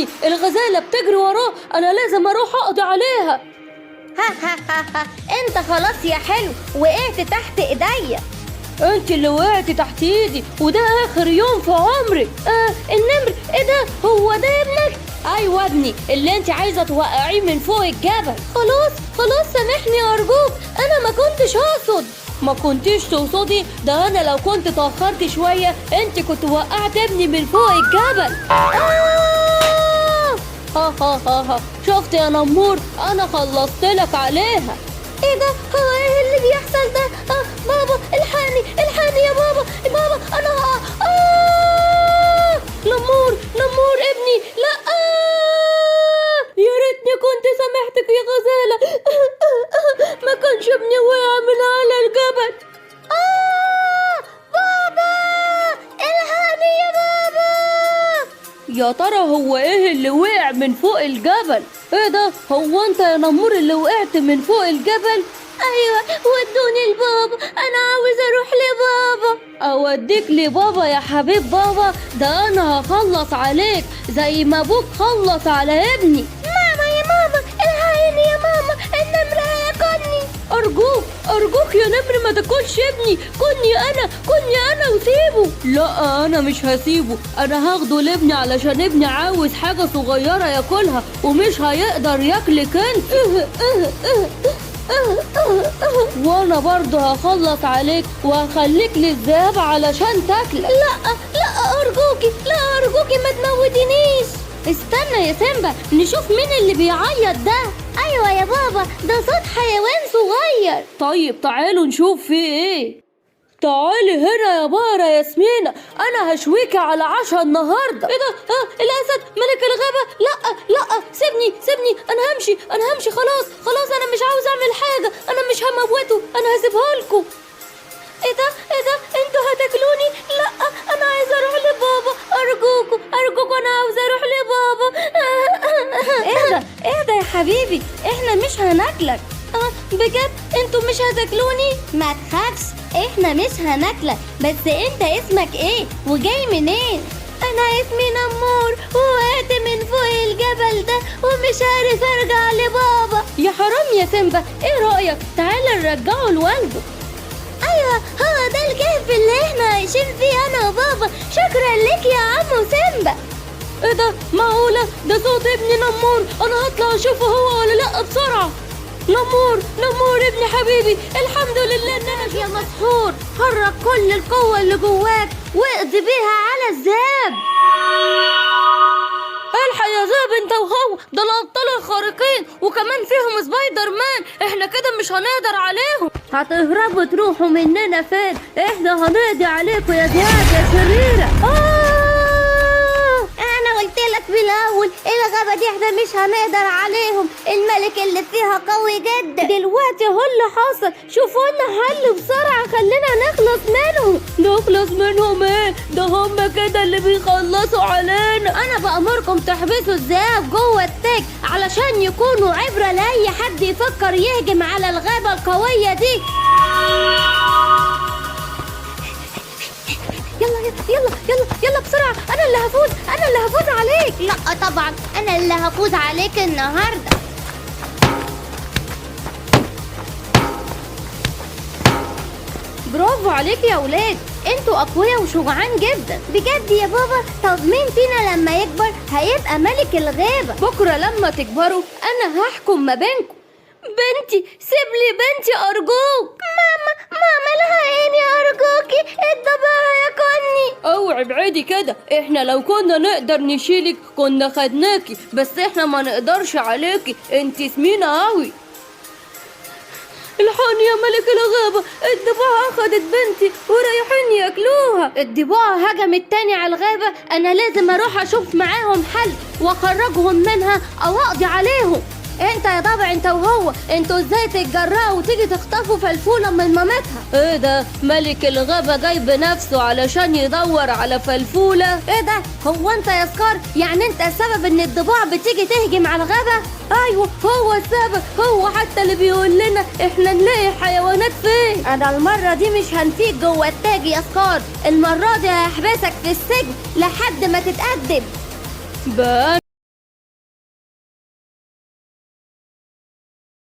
ابني الغزالة بتجري وراه، انا لازم اروح اقضي عليها. ها انت خلاص يا حلو وقعت تحت ايديا. انت اللي وقعتي تحت ايدي، وده اخر يوم في عمري. النمر، ايه ده؟ هو ده ابنك؟ ايوه ابني اللي انت عايزه توقعيه من فوق الجبل. خلاص سامحني ارجوك، انا ما كنتش اقصد. ما كنتيش تقصدي؟ ده انا لو كنت تاخرت شويه انت كنت وقعت ابني من فوق الجبل. ها شفت يا نمور، انا خلصت لك عليها. ايه ده؟ هو ايه اللي بيحصل ده؟ بابا الحقني يا بابا انا نمور ابني، لا. يا ريتني كنت سامحتك يا غزالة. ما كانش ابني وقع من على الجبل. بابا الحقني يا بابا. يا ترى هو ايه اللي وقع من فوق الجبل؟ ايه ده؟ هو انت يا نمور اللي وقعت من فوق الجبل؟ ايوه ودوني لبابا، انا عاوز اروح لبابا. اوديك لبابا يا حبيب بابا؟ ده انا هخلص عليك زي ما ابوك خلص على ابني. ماما يا ماما الحقيني يا ماما، النمر هياكلني. ارجوك يا نمر ما تاكلش ابني، كني انا وسيبه. لا انا مش هسيبه، انا هاخده لابني علشان ابني عاوز حاجه صغيره ياكلها ومش هيقدر ياكلك انت. وانا برضه هخلص عليك وهخليك للذهاب علشان تاكلك. لا ارجوكي ما تموتنيش. استنى يا سيمبا نشوف مين اللي بيعيط ده. ايوه يا بابا، ده صوت حيوان صغير. طيب تعالوا نشوف فيه ايه. تعالي هنا يا بارة ياسمينة، انا هشويكي على عشاء النهارده. ايه ده؟ الاسد ملك الغابة. لا سيبني، انا همشي خلاص، انا مش عاوز اعمل حاجة، انا مش هموته، انا هسيبها لكم. ايه ده انتوا هتاكلوني؟ لا انا عايزه اروح لبابا، ارجوكوا انا عاوزه اروح لبابا. اهدى يا حبيبي، احنا مش هناكلك. بجد انتوا مش هتاكلوني؟ ما تخافش احنا مش هناكلك، بس انت اسمك ايه وجاي منين؟ انا اسمي نمور وقعت من فوق الجبل ده ومش عارف ارجع لبابا. يا حرام يا سيمبا، ايه رأيك تعالى نرجعه لوالده؟ ايوه هو ده الكهف اللي احنا عايشين فيه انا وبابا. شكرا لك يا عمو سيمبا. ايه ده؟ معقولة؟ ده صوت ابني نمور، انا هطلع اشوفه هو ولا لا بسرعة. نمور ابني حبيبي، الحمد لله ان انا يا مسحور، حرك كل القوة اللي جواك واقضي بيها على الذئاب. الحق يا ذئب انت وهو، ده الابطال الخارقين وكمان فيهم سبايدر مان، احنا كده مش هنقدر عليهم. هتهربوا تروحوا مننا فين؟ احنا هنقضي عليكم يا ذئاب يا شريرة. انا قلت لك في الاول الغابة دي احنا مش هنقدر عليهم، الملك اللي فيها قوي جدا. دلوقتي هو اللي حصل، شوفوا لنا حل بسرعة، خلينا نخلص منهم. نخلص منهم ايه؟ ده هم كده اللي بيخلصوا علينا. انا بأمركم تحبسوا الذئاب جوه التاج علشان يكونوا عبرة لأي حد يفكر يهجم على الغابة القوية دي. يلا بسرعة، أنا اللي هفوز عليك. لا طبعا أنا اللي هفوز عليك النهاردة. برافو عليك يا ولاد، انتوا اقوياء وشجعان جدا. بجد يا بابا؟ طب مين فينا لما يكبر هيبقى ملك الغابة؟ بكرة لما تكبروا أنا هحكم ما بينكم. بنتي، سيب لي بنتي أرجوك. ماما الحقيني أرجوكي، الضبع هياكلني. اوعي ابعدي كده، احنا لو كنا نقدر نشيلك كنا خدناكي، بس احنا ما نقدرش عليكي، انتي سمينة قوي. الحقني يا ملك الغابة، الضباع أخدت بنتي ورايحين ياكلوها. الضباع هجمت تاني على الغابة، أنا لازم أروح أشوف معاهم حل وأخرجهم منها أو أقضي عليهم. انت يا ضبع انت وهو، انتوا ازاي تتجرأوا وتيجي تخطفوا فلفولة من مامتها؟ ايه ده؟ ملك الغابة جاي بنفسه علشان يدور على فلفولة؟ ايه ده؟ هو انت يا سكار يعني انت السبب ان الضباع بتيجي تهجم على الغابة؟ ايوه هو السبب، هو حتى اللي بيقول لنا احنا نلاقي حيوانات فين. انا المرة دي مش هنفيك جوه التاج يا سكار، المرة دي هحبسك في السجن لحد ما تتأدب. بقى